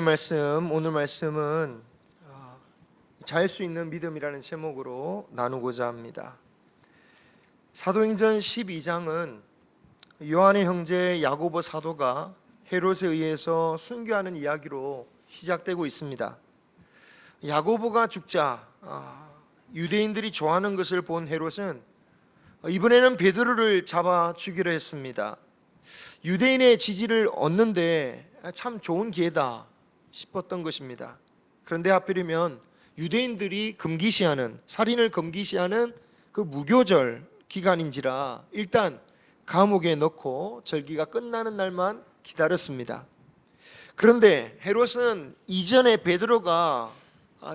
오늘 말씀은 잘 수 있는 믿음이라는 제목으로 나누고자 합니다. 사도행전 12장은 요한의 형제 야고보 사도가 헤롯에 의해서 순교하는 이야기로 시작되고 있습니다. 야고보가 죽자 유대인들이 좋아하는 것을 본 헤롯은 이번에는 베드로를 잡아 죽이려 했습니다. 유대인의 지지를 얻는데 참 좋은 기회다 싶었던 것입니다. 그런데 하필이면 유대인들이 금기시하는, 살인을 금기시하는 그 무교절 기간인지라 일단 감옥에 넣고 절기가 끝나는 날만 기다렸습니다. 그런데 헤롯은 이전에 베드로가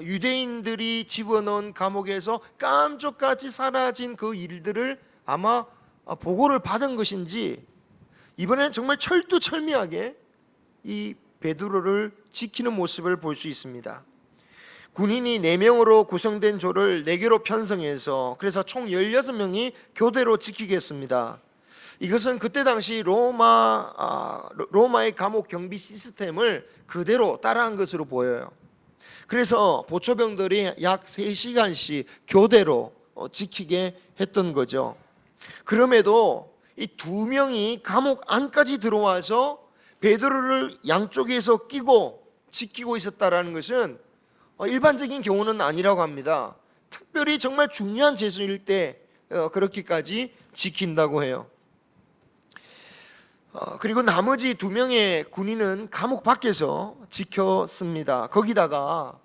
유대인들이 집어넣은 감옥에서 깜짝같이 사라진 그 일들을 아마 보고를 받은 것인지 이번에는 정말 철두철미하게 이 베드로를 지키는 모습을 볼 수 있습니다. 군인이 4명으로 구성된 조를 4개로 편성해서 그래서 총 16명이 교대로 지키겠습니다. 이것은 그때 당시 로마의 감옥 경비 시스템을 그대로 따라한 것으로 보여요. 그래서 보초병들이 약 3시간씩 교대로 지키게 했던 거죠. 그럼에도 이 2명이 감옥 안까지 들어와서 베드로를 양쪽에서 끼고 지키고 있었다라는 것은 일반적인 경우는 아니라고 합니다. 특별히 정말 중요한 제수일 때 그렇게까지 지킨다고 해요. 그리고 나머지 2명의 군인은 감옥 밖에서 지켰습니다. 거기다가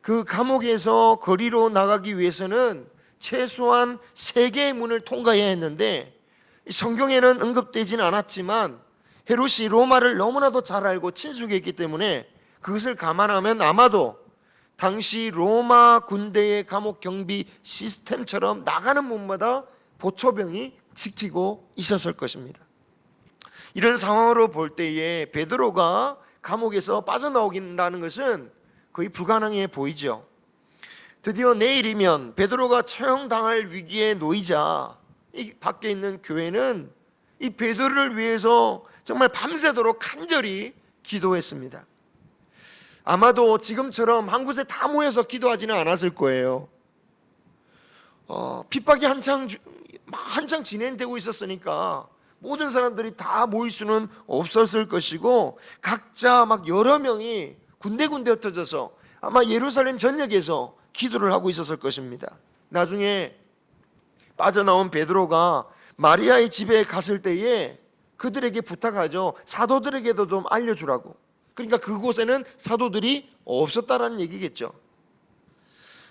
그 감옥에서 거리로 나가기 위해서는 최소한 3개의 문을 통과해야 했는데 성경에는 언급되지는 않았지만 헤롯이 로마를 너무나도 잘 알고 친숙했기 때문에 그것을 감안하면 아마도 당시 로마 군대의 감옥 경비 시스템처럼 나가는 문마다 보초병이 지키고 있었을 것입니다. 이런 상황으로 볼 때에 베드로가 감옥에서 빠져나오긴다는 것은 거의 불가능해 보이죠. 드디어 내일이면 베드로가 처형당할 위기에 놓이자 이 밖에 있는 교회는 이 베드로를 위해서 정말 밤새도록 간절히 기도했습니다. 아마도 지금처럼 한 곳에 다 모여서 기도하지는 않았을 거예요. 핍박이 한창 진행되고 있었으니까 모든 사람들이 다 모일 수는 없었을 것이고 각자 막 여러 명이 군데군데 흩어져서 아마 예루살렘 전역에서 기도를 하고 있었을 것입니다. 나중에 빠져나온 베드로가 마리아의 집에 갔을 때에 그들에게 부탁하죠. 사도들에게도 좀 알려주라고. 그러니까 그곳에는 사도들이 없었다라는 얘기겠죠.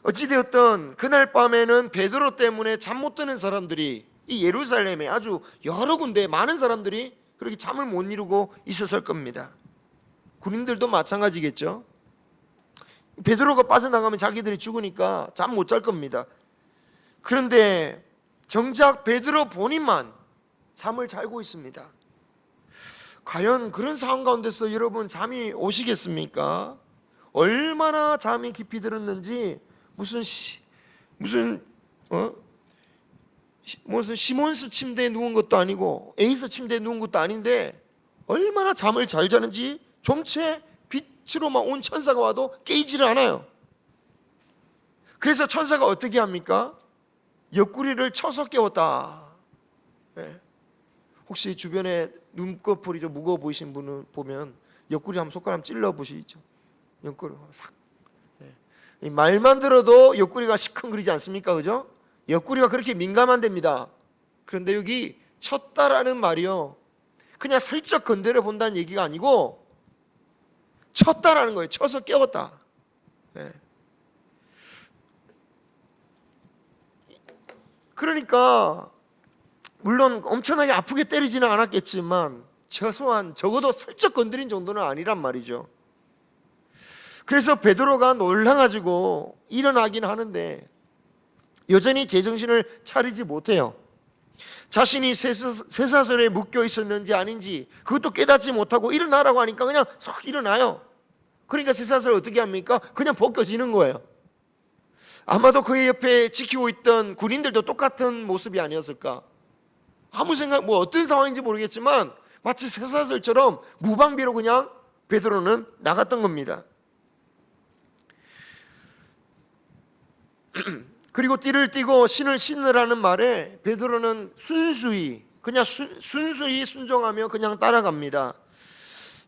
어찌되었든 그날 밤에는 베드로 때문에 잠 못 드는 사람들이 이 예루살렘에 아주 여러 군데 많은 사람들이 그렇게 잠을 못 이루고 있었을 겁니다. 군인들도 마찬가지겠죠. 베드로가 빠져나가면 자기들이 죽으니까 잠 못 잘 겁니다. 그런데 정작 베드로 본인만 잠을 잘고 있습니다. 과연 그런 상황 가운데서 여러분 잠이 오시겠습니까? 얼마나 잠이 깊이 들었는지 무슨 시몬스 침대에 누운 것도 아니고 에이스 침대에 누운 것도 아닌데 얼마나 잠을 잘 자는지 좀채 빛으로 막 온 천사가 와도 깨지를 않아요. 그래서 천사가 어떻게 합니까? 옆구리를 쳐서 깨웠다. 네. 혹시 주변에 눈꺼풀이 좀 무거워 보이신 분을 보면 옆구리 한번 손가락 찔러 보시죠. 옆구리 싹. 네. 말만 들어도 옆구리가 시큰거리지 않습니까? 그죠? 옆구리가 그렇게 민감한답니다. 그런데 여기 쳤다라는 말이요, 그냥 슬쩍 건드려 본다는 얘기가 아니고 쳤다라는 거예요. 쳐서 깨웠다. 네. 그러니까 물론 엄청나게 아프게 때리지는 않았겠지만 최소한 적어도 슬쩍 건드린 정도는 아니란 말이죠. 그래서 베드로가 놀라가지고 일어나긴 하는데 여전히 제정신을 차리지 못해요. 자신이 쇠사슬에 묶여 있었는지 아닌지 그것도 깨닫지 못하고 일어나라고 하니까 그냥 쏙 일어나요. 그러니까 쇠사슬을 어떻게 합니까? 그냥 벗겨지는 거예요. 아마도 그의 옆에 지키고 있던 군인들도 똑같은 모습이 아니었을까. 아무 생각, 어떤 상황인지 모르겠지만 마치 쇠사슬처럼 무방비로 그냥 베드로는 나갔던 겁니다. 그리고 띠를 띠고 신을 신으라는 말에 베드로는 순수히 그냥 순수히 순종하며 그냥 따라갑니다.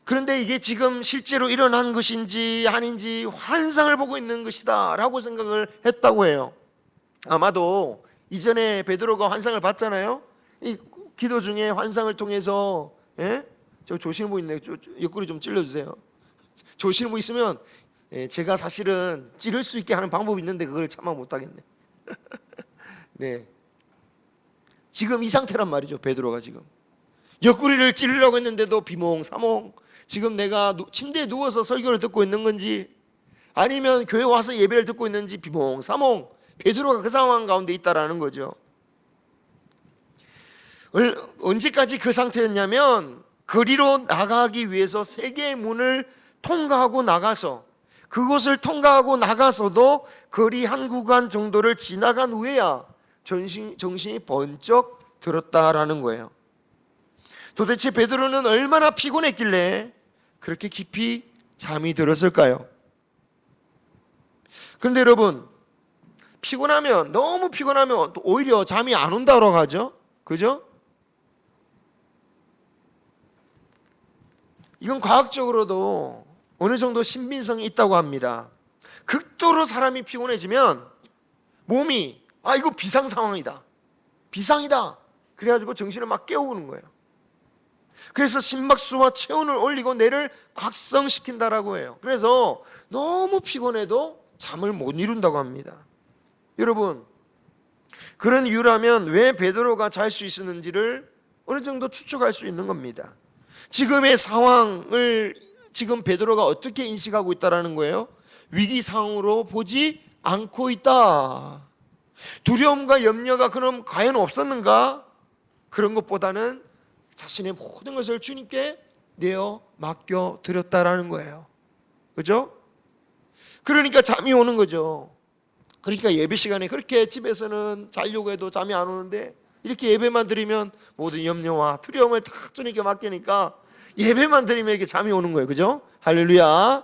그런데 이게 지금 실제로 일어난 것인지 아닌지 환상을 보고 있는 것이다 라고 생각을 했다고 해요. 아마도 이전에 베드로가 환상을 봤잖아요. 이 기도 중에 환상을 통해서 저 조시는 분 있네요. 옆구리 좀 찔러주세요. 조시는 분 있으면 제가 사실은 찌를 수 있게 하는 방법이 있는데 그걸 참아 못하겠네. 네, 지금 이 상태란 말이죠. 베드로가 지금 옆구리를 찌르려고 했는데도 비몽사몽 지금 내가 침대에 누워서 설교를 듣고 있는 건지 아니면 교회 와서 예배를 듣고 있는지 비몽사몽 베드로가 그 상황 가운데 있다라는 거죠. 언제까지 그 상태였냐면 거리로 나가기 위해서 세계의 문을 통과하고 나가서 그곳을 통과하고 나가서도 거리 한 구간 정도를 지나간 후에야 정신이 번쩍 들었다라는 거예요. 도대체 베드로는 얼마나 피곤했길래 그렇게 깊이 잠이 들었을까요? 그런데 여러분, 너무 피곤하면 오히려 잠이 안 온다고 하죠. 그죠? 이건 과학적으로도 어느 정도 신빙성이 있다고 합니다. 극도로 사람이 피곤해지면 몸이 이거 비상 상황이다, 비상이다 그래가지고 정신을 막 깨우는 거예요. 그래서 심박수와 체온을 올리고 뇌를 각성시킨다라고 해요. 그래서 너무 피곤해도 잠을 못 이룬다고 합니다. 여러분, 그런 이유라면 왜 베드로가 잘 수 있었는지를 어느 정도 추측할 수 있는 겁니다. 지금의 상황을 지금 베드로가 어떻게 인식하고 있다라는 거예요? 위기 상황으로 보지 않고 있다. 두려움과 염려가 그럼 과연 없었는가? 그런 것보다는 자신의 모든 것을 주님께 내어 맡겨 드렸다라는 거예요. 그죠? 그러니까 잠이 오는 거죠. 그러니까 예배 시간에 그렇게 집에서는 자려고 해도 잠이 안 오는데 이렇게 예배만 드리면 모든 염려와 두려움을 다 주님께 맡기니까 예배만 드리면 이렇게 잠이 오는 거예요. 그죠? 할렐루야.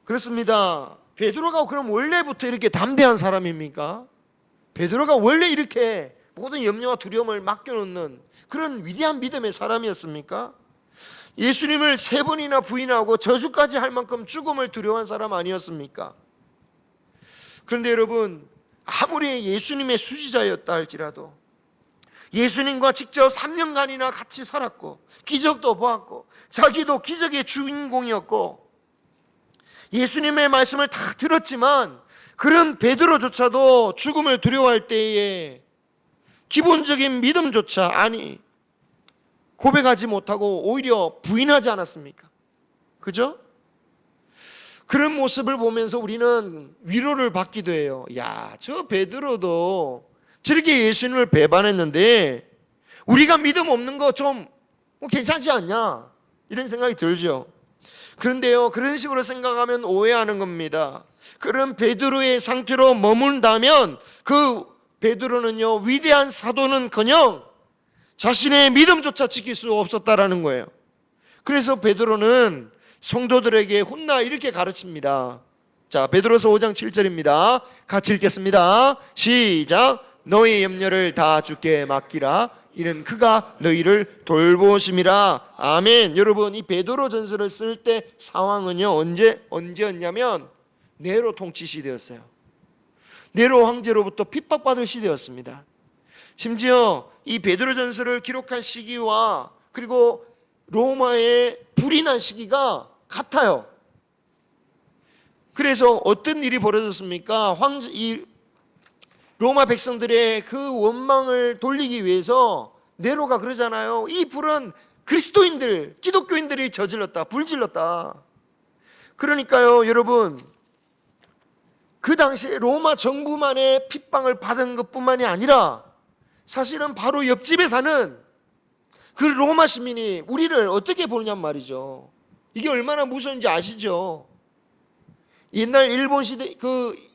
그렇습니다. 베드로가 그럼 원래부터 이렇게 담대한 사람입니까? 베드로가 원래 이렇게 모든 염려와 두려움을 맡겨놓는 그런 위대한 믿음의 사람이었습니까? 예수님을 3번이나 부인하고 저주까지 할 만큼 죽음을 두려워한 사람 아니었습니까? 그런데 여러분, 아무리 예수님의 수지자였다 할지라도 예수님과 직접 3년간이나 같이 살았고 기적도 보았고 자기도 기적의 주인공이었고 예수님의 말씀을 다 들었지만 그런 베드로조차도 죽음을 두려워할 때에 기본적인 믿음조차 고백하지 못하고 오히려 부인하지 않았습니까? 그죠? 그런 모습을 보면서 우리는 위로를 받기도 해요. 야, 저 베드로도 저렇게 예수님을 배반했는데 우리가 믿음 없는 거 좀 괜찮지 않냐? 이런 생각이 들죠. 그런데요, 그런 식으로 생각하면 오해하는 겁니다. 그런 베드로의 상태로 머문다면 그 베드로는요, 위대한 사도는커녕 자신의 믿음조차 지킬 수 없었다라는 거예요. 그래서 베드로는 성도들에게 훗날 이렇게 가르칩니다. 자, 베드로서 5장 7절입니다. 같이 읽겠습니다. 시작. 너희 염려를 다 주께 맡기라. 이는 그가 너희를 돌보심이라. 아멘. 여러분, 이 베드로 전서를 쓸 때 상황은요, 언제였냐면 네로 통치 시대였어요. 네로 황제로부터 핍박받을 시대였습니다. 심지어 이 베드로 전서를 기록한 시기와 그리고 로마의 불이 난 시기가 같아요. 그래서 어떤 일이 벌어졌습니까? 이 로마 백성들의 그 원망을 돌리기 위해서 네로가 그러잖아요. 이 불은 그리스도인들, 기독교인들이 저질렀다, 불질렀다. 그러니까요, 여러분, 그 당시에 로마 정부만의 핍박을 받은 것뿐만이 아니라 사실은 바로 옆집에 사는 그 로마 시민이 우리를 어떻게 보느냐 말이죠. 이게 얼마나 무서운지 아시죠? 옛날 일본 시대,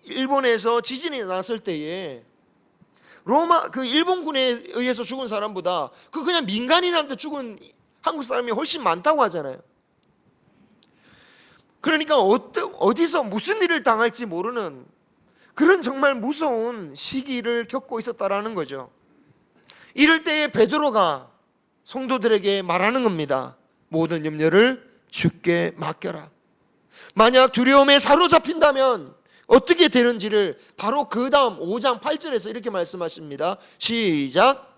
일본에서 지진이 났을 때에 일본군에 의해서 죽은 사람보다 그냥 민간인한테 죽은 한국 사람이 훨씬 많다고 하잖아요. 그러니까 어디서 무슨 일을 당할지 모르는 그런 정말 무서운 시기를 겪고 있었다라는 거죠. 이럴 때에 베드로가 성도들에게 말하는 겁니다. 모든 염려를 주께 맡겨라. 만약 두려움에 사로잡힌다면 어떻게 되는지를 바로 그 다음 5장 8절에서 이렇게 말씀하십니다. 시작.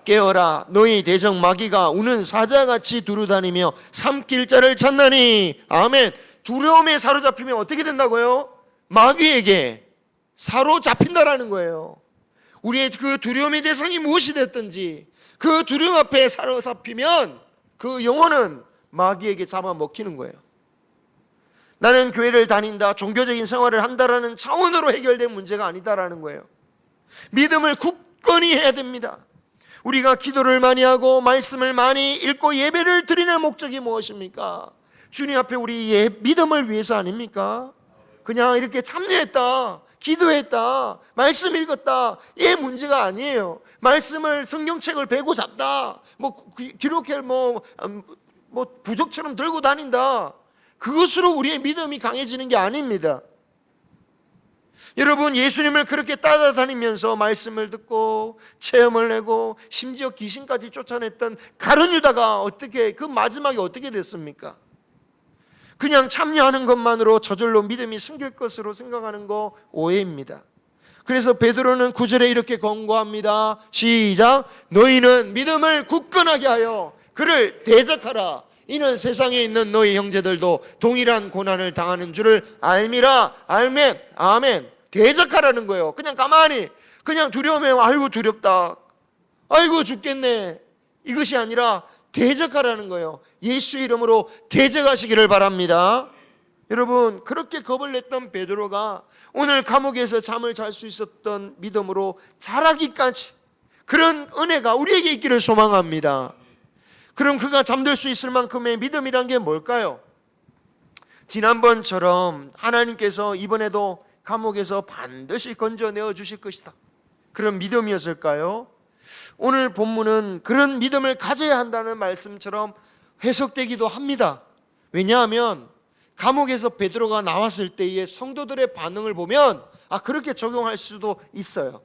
깨어라, 너희 대적 마귀가 우는 사자같이 두루다니며 삼킬 자를 찾나니. 아멘. 두려움에 사로잡히면 어떻게 된다고요? 마귀에게 사로잡힌다라는 거예요. 우리의 그 두려움의 대상이 무엇이 됐든지 그 두려움 앞에 사로잡히면 그 영혼은 마귀에게 잡아먹히는 거예요. 나는 교회를 다닌다, 종교적인 생활을 한다라는 차원으로 해결된 문제가 아니다라는 거예요. 믿음을 굳건히 해야 됩니다. 우리가 기도를 많이 하고 말씀을 많이 읽고 예배를 드리는 목적이 무엇입니까? 주님 앞에 우리 믿음을 위해서 아닙니까? 그냥 이렇게 참여했다, 기도했다, 말씀 읽었다, 이 문제가 아니에요. 말씀을 성경책을 베고 잡다, 기록해 부족처럼 들고 다닌다, 그것으로 우리의 믿음이 강해지는 게 아닙니다. 여러분, 예수님을 그렇게 따라다니면서 말씀을 듣고 체험을 내고 심지어 귀신까지 쫓아냈던 가룟 유다가 어떻게, 그 마지막에 어떻게 됐습니까? 그냥 참여하는 것만으로 저절로 믿음이 생길 것으로 생각하는 거 오해입니다. 그래서 베드로는 9절에 이렇게 권고합니다. 시작. 너희는 믿음을 굳건하게 하여 그를 대적하라. 이는 세상에 있는 너희 형제들도 동일한 고난을 당하는 줄을 알미라. 아멘. 아멘. 대적하라는 거예요. 그냥 가만히 그냥 두려움에 아이고 두렵다, 아이고 죽겠네, 이것이 아니라 대적하라는 거예요. 예수 이름으로 대적하시기를 바랍니다. 여러분, 그렇게 겁을 냈던 베드로가 오늘 감옥에서 잠을 잘 수 있었던 믿음으로 자라기까지 그런 은혜가 우리에게 있기를 소망합니다. 그럼 그가 잠들 수 있을 만큼의 믿음이란 게 뭘까요? 지난번처럼 하나님께서 이번에도 감옥에서 반드시 건져내어 주실 것이다, 그런 믿음이었을까요? 오늘 본문은 그런 믿음을 가져야 한다는 말씀처럼 해석되기도 합니다. 왜냐하면 감옥에서 베드로가 나왔을 때의 성도들의 반응을 보면 그렇게 적용할 수도 있어요.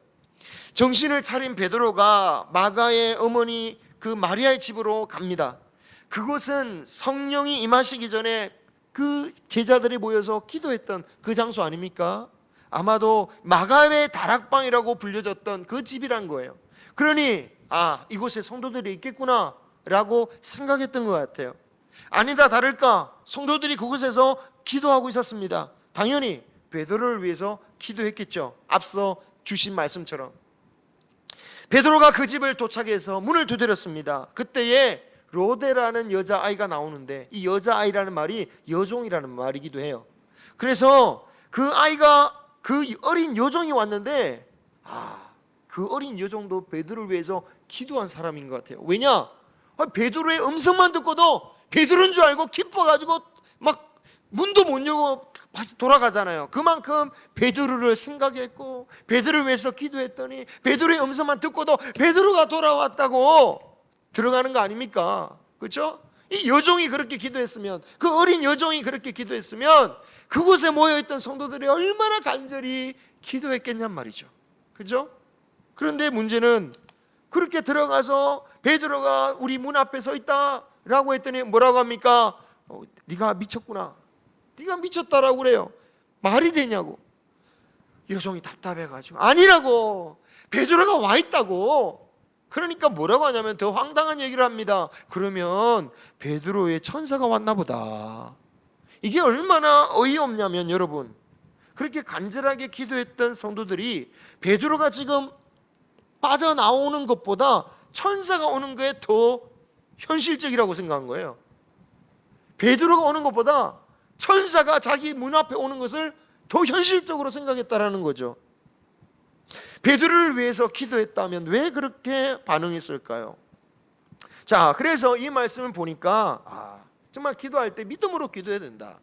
정신을 차린 베드로가 마가의 어머니 그 마리아의 집으로 갑니다. 그곳은 성령이 임하시기 전에 그 제자들이 모여서 기도했던 그 장소 아닙니까? 아마도 마가의 다락방이라고 불려졌던 그 집이란 거예요. 그러니 이곳에 성도들이 있겠구나 라고 생각했던 것 같아요. 아니다 다를까 성도들이 그곳에서 기도하고 있었습니다. 당연히 베드로를 위해서 기도했겠죠. 앞서 주신 말씀처럼 베드로가 그 집을 도착해서 문을 두드렸습니다. 그때에 로데라는 여자아이가 나오는데, 이 여자아이라는 말이 여종이라는 말이기도 해요. 그래서 그 아이가, 그 어린 여종이 왔는데 그 어린 여종도 베드로를 위해서 기도한 사람인 것 같아요. 왜냐? 베드로의 음성만 듣고도 베드로인 줄 알고 기뻐가지고 막 문도 못 열고 다시 돌아가잖아요. 그만큼 베드로를 생각했고 베드로를 위해서 기도했더니 베드로의 음성만 듣고도 베드로가 돌아왔다고 들어가는 거 아닙니까? 그렇죠? 이 여종이 그렇게 기도했으면, 그 어린 여종이 그렇게 기도했으면 그곳에 모여있던 성도들이 얼마나 간절히 기도했겠냔 말이죠. 그렇죠? 그런데 문제는 그렇게 들어가서 베드로가 우리 문 앞에 서 있다라고 했더니 뭐라고 합니까? 네가 미쳤구나, 네가 미쳤다라고 그래요. 말이 되냐고. 여종이 답답해가지고 아니라고, 베드로가 와 있다고. 그러니까 뭐라고 하냐면 더 황당한 얘기를 합니다. 그러면 베드로의 천사가 왔나 보다. 이게 얼마나 어이없냐면, 여러분, 그렇게 간절하게 기도했던 성도들이 베드로가 지금 빠져나오는 것보다 천사가 오는 게 더 현실적이라고 생각한 거예요. 베드로가 오는 것보다 천사가 자기 문 앞에 오는 것을 더 현실적으로 생각했다라는 거죠. 베드로를 위해서 기도했다면 왜 그렇게 반응했을까요? 자, 그래서 이 말씀을 보니까 정말 기도할 때 믿음으로 기도해야 된다,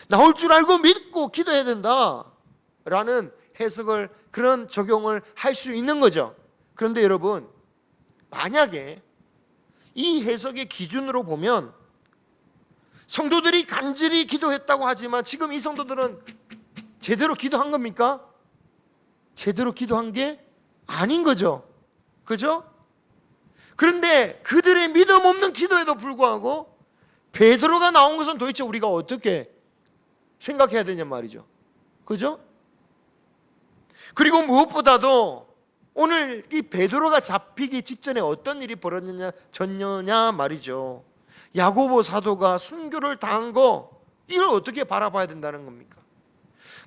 나올 줄 알고 믿고 기도해야 된다 라는 해석을, 그런 적용을 할 수 있는 거죠. 그런데 여러분, 만약에 이 해석의 기준으로 보면 성도들이 간절히 기도했다고 하지만 지금 이 성도들은 제대로 기도한 겁니까? 제대로 기도한 게 아닌 거죠. 그죠? 그런데 그들의 믿음 없는 기도에도 불구하고 베드로가 나온 것은 도대체 우리가 어떻게 생각해야 되냐 말이죠. 그죠? 그리고 무엇보다도 오늘 이 베드로가 잡히기 직전에 어떤 일이 벌어졌냐 말이죠. 야고보 사도가 순교를 당한 거, 이걸 어떻게 바라봐야 된다는 겁니까?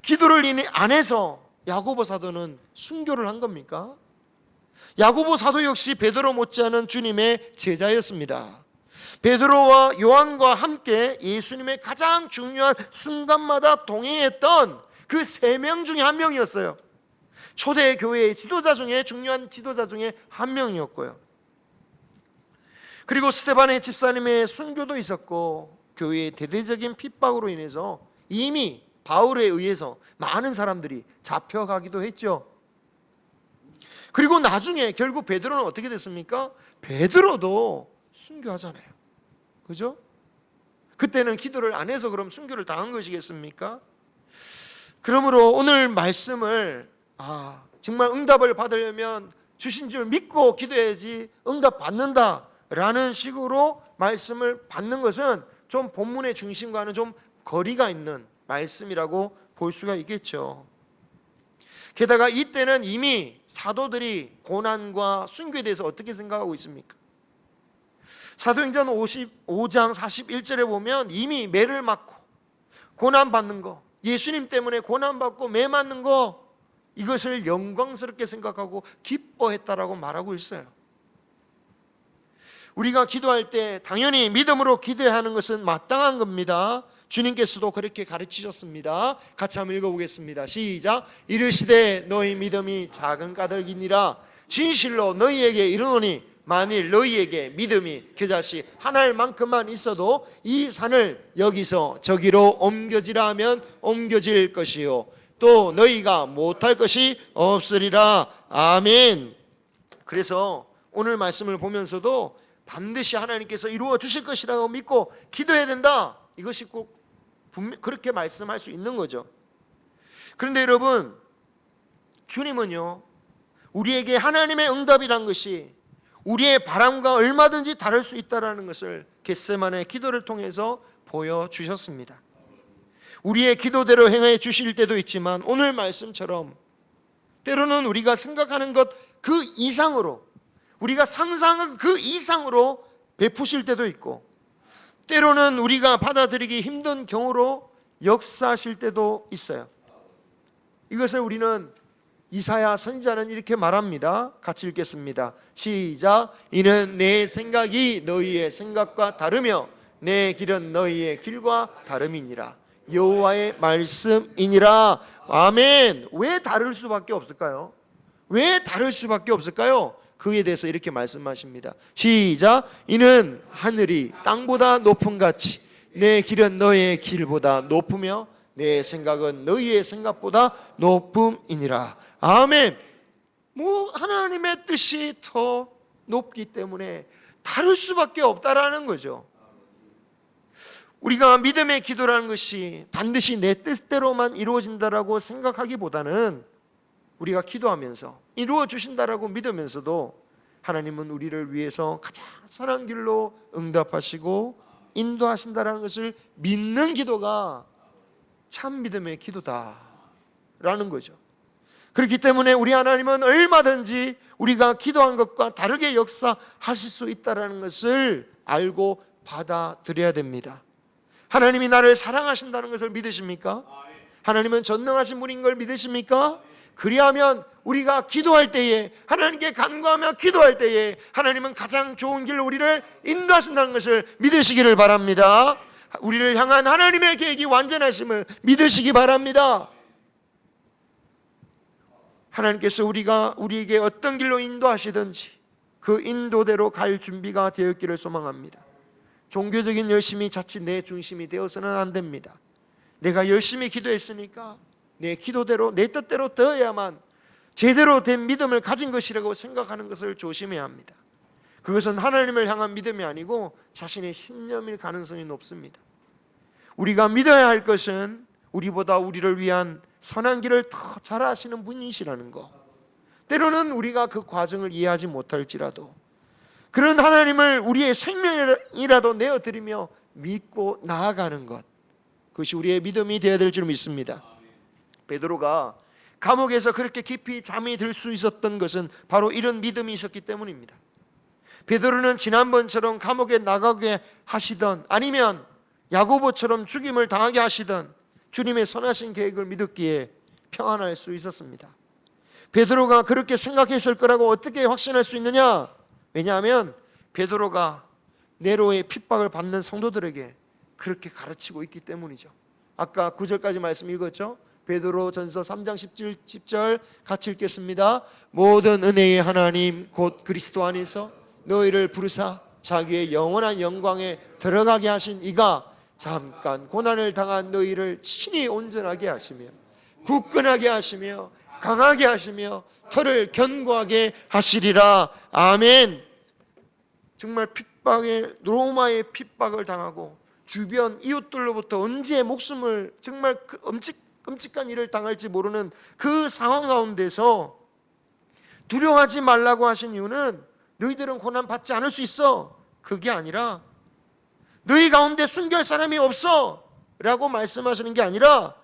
기도를 안 해서 야고보 사도는 순교를 한 겁니까? 야고보 사도 역시 베드로 못지않은 주님의 제자였습니다. 베드로와 요한과 함께 예수님의 가장 중요한 순간마다 동행했던 그 3명 중에 한 명이었어요. 초대 교회의 지도자 중에 중요한 지도자 중에 한 명이었고요. 그리고 스데반의 집사님의 순교도 있었고, 교회의 대대적인 핍박으로 인해서 이미 바울에 의해서 많은 사람들이 잡혀가기도 했죠. 그리고 나중에 결국 베드로는 어떻게 됐습니까? 베드로도 순교하잖아요. 그죠? 그때는 기도를 안 해서 그럼 순교를 당한 것이겠습니까? 그러므로 오늘 말씀을 정말 응답을 받으려면 주신 줄 믿고 기도해야지 응답 받는다라는 식으로 말씀을 받는 것은 좀 본문의 중심과는 좀 거리가 있는 말씀이라고 볼 수가 있겠죠. 게다가 이때는 이미 사도들이 고난과 순교에 대해서 어떻게 생각하고 있습니까? 사도행전 55장 41절에 보면 이미 매를 맞고 고난받는 거, 예수님 때문에 고난받고 매 맞는 거, 이것을 영광스럽게 생각하고 기뻐했다라고 말하고 있어요. 우리가 기도할 때 당연히 믿음으로 기도해야 하는 것은 마땅한 겁니다. 주님께서도 그렇게 가르치셨습니다. 같이 한번 읽어보겠습니다. 시작. 이르시되 너희 믿음이 작은 까닭이니라. 진실로 너희에게 이르노니 만일 너희에게 믿음이 겨자씨 하나만큼만 있어도 이 산을 여기서 저기로 옮겨지라 하면 옮겨질 것이요 또 너희가 못할 것이 없으리라. 아멘. 그래서 오늘 말씀을 보면서도 반드시 하나님께서 이루어 주실 것이라고 믿고 기도해야 된다. 이것이 꼭 그렇게 말씀할 수 있는 거죠. 그런데 여러분, 주님은요, 우리에게 하나님의 응답이란 것이 우리의 바람과 얼마든지 다를 수 있다는 것을 겟세마네 기도를 통해서 보여주셨습니다. 우리의 기도대로 행해 주실 때도 있지만 오늘 말씀처럼 때로는 우리가 생각하는 것 그 이상으로, 우리가 상상한 그 이상으로 베푸실 때도 있고, 때로는 우리가 받아들이기 힘든 경우로 역사하실 때도 있어요. 이것을 우리는 이사야 선지자는 이렇게 말합니다. 같이 읽겠습니다. 시작. 이는 내 생각이 너희의 생각과 다르며 내 길은 너희의 길과 다름이니라. 여호와의 말씀이니라. 아멘. 왜 다를 수밖에 없을까요? 왜 다를 수밖에 없을까요? 그에 대해서 이렇게 말씀하십니다. 시작. 이는 하늘이 땅보다 높음 같이 내 길은 너희의 길보다 높으며 내 생각은 너희의 생각보다 높음이니라. 아멘. 하나님의 뜻이 더 높기 때문에 다를 수밖에 없다라는 거죠. 우리가 믿음의 기도라는 것이 반드시 내 뜻대로만 이루어진다라고 생각하기보다는 우리가 기도하면서 이루어 주신다라고 믿으면서도 하나님은 우리를 위해서 가장 선한 길로 응답하시고 인도하신다라는 것을 믿는 기도가 참 믿음의 기도다라는 거죠. 그렇기 때문에 우리 하나님은 얼마든지 우리가 기도한 것과 다르게 역사하실 수 있다는 것을 알고 받아들여야 됩니다. 하나님이 나를 사랑하신다는 것을 믿으십니까? 하나님은 전능하신 분인 걸 믿으십니까? 그리하면 우리가 기도할 때에, 하나님께 간구하며 기도할 때에 하나님은 가장 좋은 길로 우리를 인도하신다는 것을 믿으시기를 바랍니다. 우리를 향한 하나님의 계획이 완전하심을 믿으시기 바랍니다. 하나님께서 우리에게 어떤 길로 인도하시든지 그 인도대로 갈 준비가 되었기를 소망합니다. 종교적인 열심이 자칫 내 중심이 되어서는 안 됩니다. 내가 열심히 기도했으니까 내 기도대로, 내 뜻대로 되어야만 제대로 된 믿음을 가진 것이라고 생각하는 것을 조심해야 합니다. 그것은 하나님을 향한 믿음이 아니고 자신의 신념일 가능성이 높습니다. 우리가 믿어야 할 것은 우리보다 우리를 위한 선한 길을 더 잘 아시는 분이시라는 것. 때로는 우리가 그 과정을 이해하지 못할지라도 그런 하나님을 우리의 생명이라도 내어드리며 믿고 나아가는 것, 그것이 우리의 믿음이 되어야 될 줄 믿습니다. 베드로가 감옥에서 그렇게 깊이 잠이 들 수 있었던 것은 바로 이런 믿음이 있었기 때문입니다. 베드로는 지난번처럼 감옥에 나가게 하시던 아니면 야고보처럼 죽임을 당하게 하시던 주님의 선하신 계획을 믿었기에 평안할 수 있었습니다. 베드로가 그렇게 생각했을 거라고 어떻게 확신할 수 있느냐? 왜냐하면 베드로가 네로의 핍박을 받는 성도들에게 그렇게 가르치고 있기 때문이죠. 아까 9절까지 말씀 읽었죠? 베드로 전서 3장 10절 같이 읽겠습니다. 모든 은혜의 하나님 곧 그리스도 안에서 너희를 부르사 자기의 영원한 영광에 들어가게 하신 이가 잠깐 고난을 당한 너희를 친히 온전하게 하시며 굳건하게 하시며 강하게 하시며 터를 견고하게 하시리라. 아멘. 정말 로마의 핍박을 당하고 주변 이웃들로부터 언제 목숨을 정말 끔찍한 일을 당할지 모르는 그 상황 가운데서 두려워하지 말라고 하신 이유는 너희들은 고난 받지 않을 수 있어, 그게 아니라 너희 가운데 순교할 사람이 없어 라고 말씀하시는 게 아니라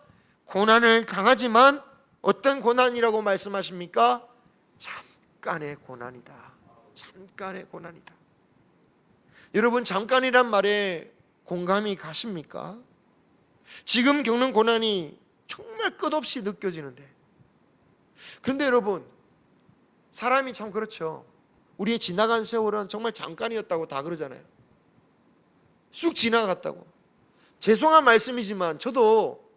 고난을 당하지만 어떤 고난이라고 말씀하십니까? 잠깐의 고난이다. 잠깐의 고난이다. 여러분, 잠깐이란 말에 공감이 가십니까? 지금 겪는 고난이 정말 끝없이 느껴지는데, 그런데 여러분, 사람이 참 그렇죠. 우리의 지나간 세월은 정말 잠깐이었다고 다 그러잖아요. 쑥 지나갔다고. 죄송한 말씀이지만 저도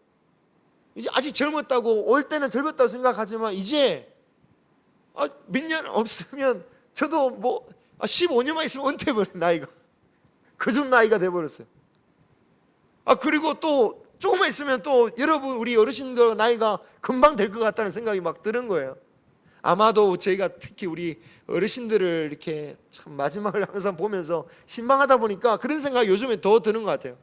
이제 아직 젊었다고, 올 때는 젊었다고 생각하지만 이제 몇 년 없으면 저도 15년만 있으면 은퇴해버린 나이가, 그 정도 나이가 돼버렸어요. 그리고 또 조금만 있으면 또 여러분, 우리 어르신들 나이가 금방 될 것 같다는 생각이 막 드는 거예요. 아마도 저희가 특히 우리 어르신들을 이렇게 참 마지막을 항상 보면서 신방하다 보니까 그런 생각이 요즘에 더 드는 것 같아요.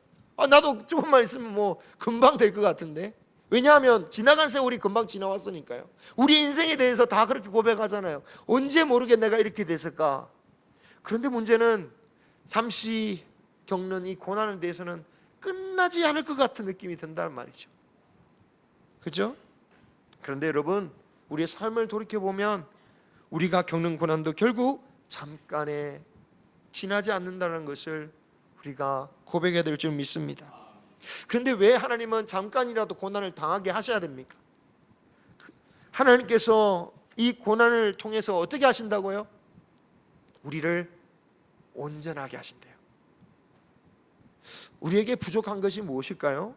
나도 조금만 있으면 금방 될 것 같은데. 왜냐하면 지나간 세월이 금방 지나왔으니까요. 우리 인생에 대해서 다 그렇게 고백하잖아요. 언제 모르게 내가 이렇게 됐을까. 그런데 문제는 잠시 겪는 이 고난에 대해서는 끝나지 않을 것 같은 느낌이 든다는 말이죠. 그죠? 그런데 여러분, 우리의 삶을 돌이켜보면 우리가 겪는 고난도 결국 잠깐에 지나지 않는다는 것을 우리가 고백해야 될 줄 믿습니다. 그런데 왜 하나님은 잠깐이라도 고난을 당하게 하셔야 됩니까? 하나님께서 이 고난을 통해서 어떻게 하신다고요? 우리를 온전하게 하신대요. 우리에게 부족한 것이 무엇일까요?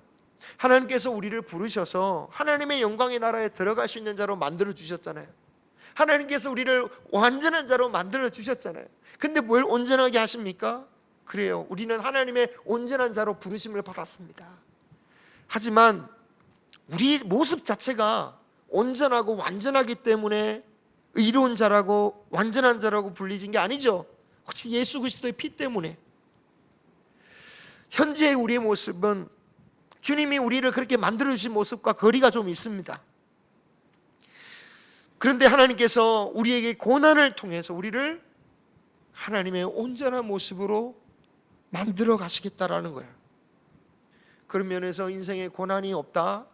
하나님께서 우리를 부르셔서 하나님의 영광의 나라에 들어갈 수 있는 자로 만들어 주셨잖아요. 하나님께서 우리를 완전한 자로 만들어 주셨잖아요. 근데 뭘 온전하게 하십니까? 그래요, 우리는 하나님의 온전한 자로 부르심을 받았습니다. 하지만 우리 모습 자체가 온전하고 완전하기 때문에 의로운 자라고 완전한 자라고 불리진 게 아니죠. 혹시 예수 그리스도의 피 때문에. 현재 우리의 모습은 주님이 우리를 그렇게 만들어주신 모습과 거리가 좀 있습니다. 그런데 하나님께서 우리에게 고난을 통해서 우리를 하나님의 온전한 모습으로 만들어 가시겠다라는 거예요. 그런 면에서 인생에 고난이 없다,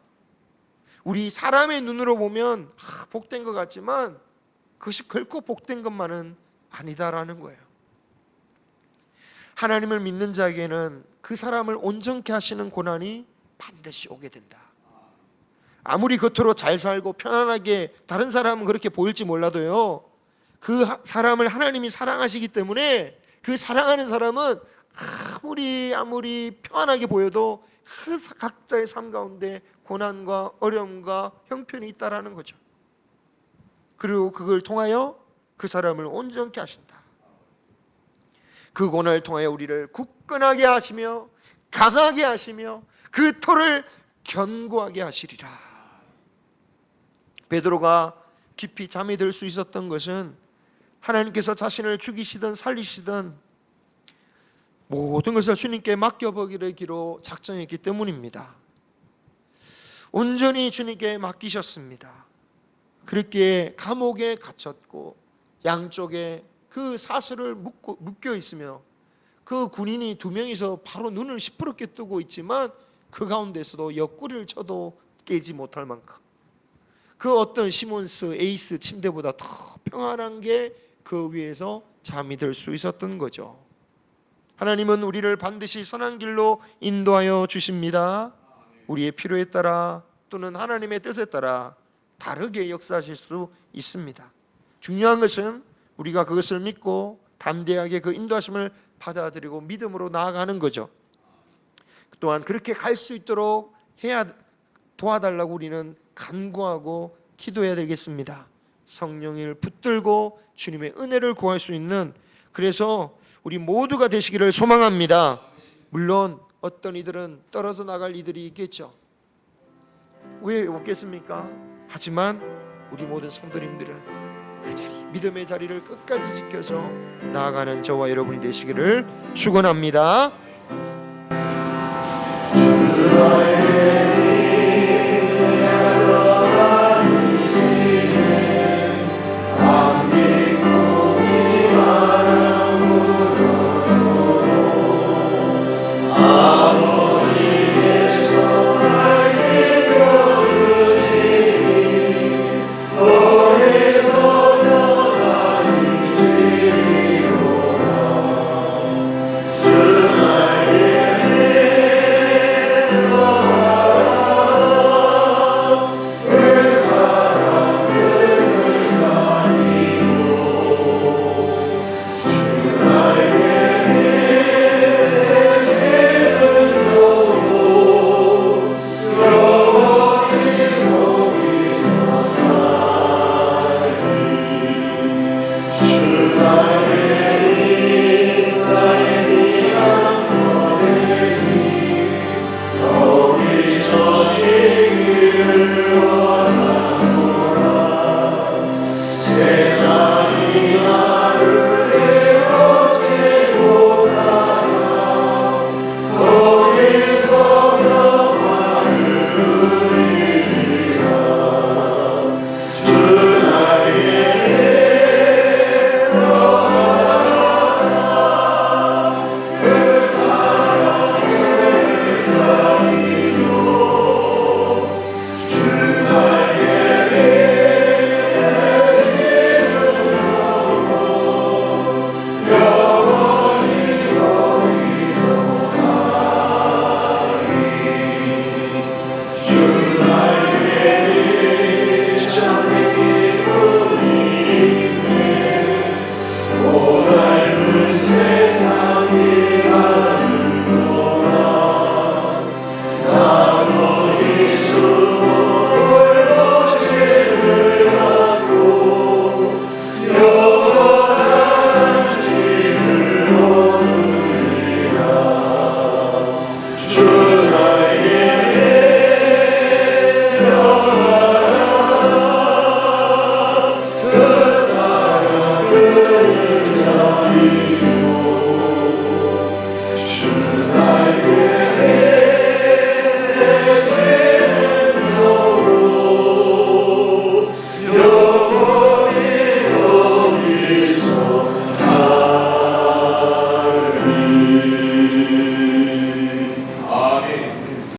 우리 사람의 눈으로 보면 복된 것 같지만 그것이 결코 복된 것만은 아니다라는 거예요. 하나님을 믿는 자에게는 그 사람을 온전케 하시는 고난이 반드시 오게 된다. 아무리 겉으로 잘 살고 편안하게 다른 사람은 그렇게 보일지 몰라도요, 그 사람을 하나님이 사랑하시기 때문에 그 사랑하는 사람은 아무리 편안하게 보여도 그 각자의 삶 가운데 고난과 어려움과 형편이 있다라는 거죠. 그리고 그걸 통하여 그 사람을 온전케 하신다. 그 고난을 통하여 우리를 굳건하게 하시며 강하게 하시며 그 터를 견고하게 하시리라. 베드로가 깊이 잠이 들 수 있었던 것은 하나님께서 자신을 죽이시든 살리시든 모든 것을 주님께 맡겨버리기로 작정했기 때문입니다. 온전히 주님께 맡기셨습니다. 그렇게 감옥에 갇혔고 양쪽에 그 사슬을 묶여 있으며 그 군인이 2명이서 바로 눈을 시퍼렇게 뜨고 있지만 그 가운데서도 옆구리를 쳐도 깨지 못할 만큼 그 어떤 시몬스 에이스 침대보다 더 평안한 게 그 위에서 잠이 들 수 있었던 거죠. 하나님은 우리를 반드시 선한 길로 인도하여 주십니다. 우리의 필요에 따라 또는 하나님의 뜻에 따라 다르게 역사하실 수 있습니다. 중요한 것은 우리가 그것을 믿고 담대하게 그 인도하심을 받아들이고 믿음으로 나아가는 거죠. 또한 그렇게 갈 수 있도록 도와달라고 우리는 간구하고 기도해야 되겠습니다. 성령을 붙들고 주님의 은혜를 구할 수 있는, 그래서 우리 모두가 되시기를 소망합니다. 물론 어떤 이들은 떨어져 나갈 이들이 있겠죠. 왜 없겠습니까? 하지만 우리 모든 성도님들은 그 자리, 믿음의 자리를 끝까지 지켜서 나아가는 저와 여러분이 되시기를 축원합니다. 그 사랑을